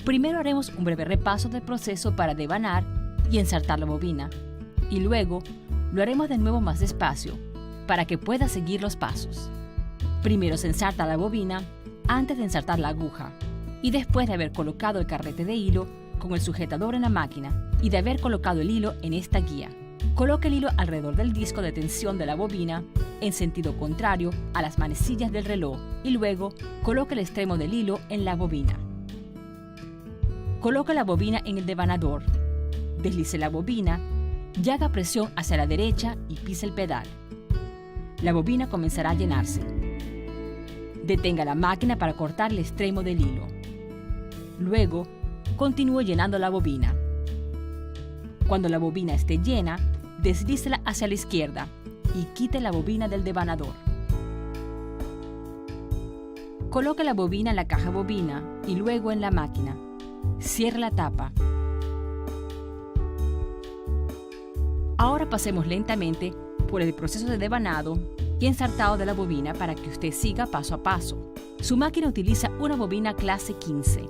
Primero haremos un breve repaso del proceso para devanar y ensartar la bobina, y luego lo haremos de nuevo más despacio para que pueda seguir los pasos. Primero se ensarta la bobina antes de ensartar la aguja, y después de haber colocado el carrete de hilo con el sujetador en la máquina y de haber colocado el hilo en esta guía. Coloque el hilo alrededor del disco de tensión de la bobina en sentido contrario a las manecillas del reloj y luego coloque el extremo del hilo en la bobina. Coloque la bobina en el devanador, deslice la bobina y haga presión hacia la derecha y pise el pedal. La bobina comenzará a llenarse. Detenga la máquina para cortar el extremo del hilo. Luego, continúe llenando la bobina. Cuando la bobina esté llena, deslícela hacia la izquierda y quite la bobina del devanador. Coloque la bobina en la caja bobina y luego en la máquina. Cierre la tapa. Ahora pasemos lentamente por el proceso de devanado y ensartado de la bobina para que usted siga paso a paso. Su máquina utiliza una bobina clase 15.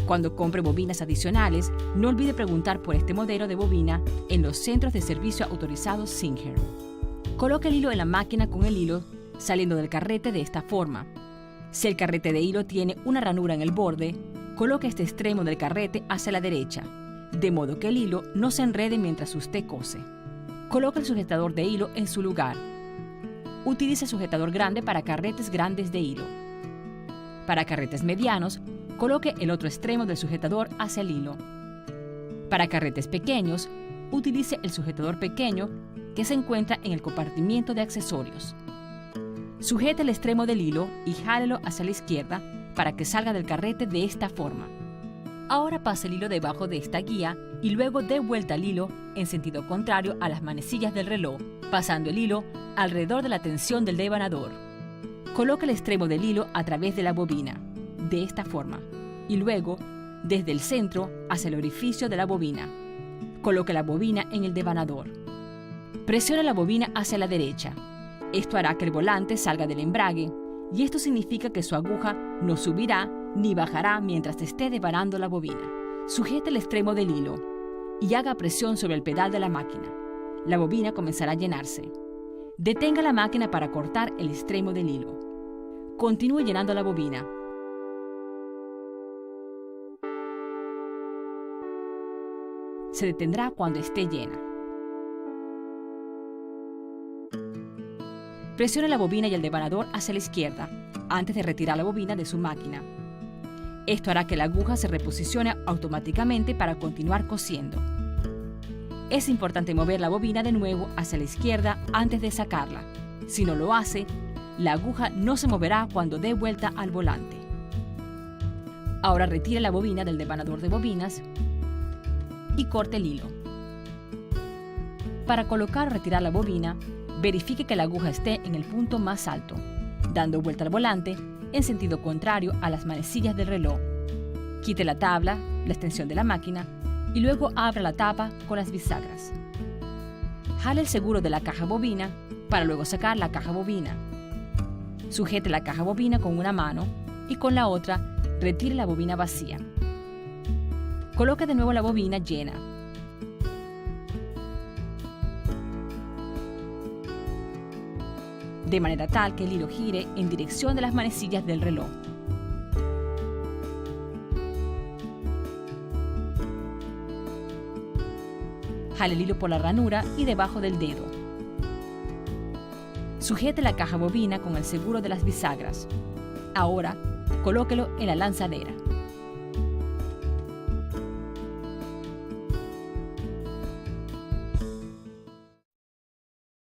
Cuando compre bobinas adicionales, no olvide preguntar por este modelo de bobina en los centros de servicio autorizados Singer. Coloque el hilo en la máquina con el hilo saliendo del carrete de esta forma. Si el carrete de hilo tiene una ranura en el borde, coloque este extremo del carrete hacia la derecha, de modo que el hilo no se enrede mientras usted cose. Coloque el sujetador de hilo en su lugar. Utilice el sujetador grande para carretes grandes de hilo. Para carretes medianos, coloque el otro extremo del sujetador hacia el hilo. Para carretes pequeños, utilice el sujetador pequeño que se encuentra en el compartimiento de accesorios. Sujete el extremo del hilo y jálelo hacia la izquierda para que salga del carrete de esta forma. Ahora pase el hilo debajo de esta guía y luego dé vuelta el hilo en sentido contrario a las manecillas del reloj, pasando el hilo alrededor de la tensión del devanador. Coloque el extremo del hilo a través de la bobina, de esta forma, y luego, desde el centro hacia el orificio de la bobina. Coloque la bobina en el devanador. Presione la bobina hacia la derecha. Esto hará que el volante salga del embrague, y esto significa que su aguja no subirá ni bajará mientras esté devanando la bobina. Sujete el extremo del hilo y haga presión sobre el pedal de la máquina. La bobina comenzará a llenarse. Detenga la máquina para cortar el extremo del hilo. Continúe llenando la bobina. Se detendrá cuando esté llena. Presione la bobina y el devanador hacia la izquierda antes de retirar la bobina de su máquina. Esto hará que la aguja se reposicione automáticamente para continuar cosiendo. Es importante mover la bobina de nuevo hacia la izquierda antes de sacarla. Si no lo hace, la aguja no se moverá cuando dé vuelta al volante. Ahora retire la bobina del devanador de bobinas y corte el hilo. Para colocar o retirar la bobina, verifique que la aguja esté en el punto más alto, dando vuelta al volante en sentido contrario a las manecillas del reloj. Quite la tabla, la extensión de la máquina, y luego abra la tapa con las bisagras. Jale el seguro de la caja bobina para luego sacar la caja bobina. Sujete la caja bobina con una mano y con la otra retire la bobina vacía. Coloque de nuevo la bobina llena. De manera tal que el hilo gire en dirección de las manecillas del reloj. Jale el hilo por la ranura y debajo del dedo. Sujete la caja bobina con el seguro de las bisagras. Ahora, colóquelo en la lanzadera.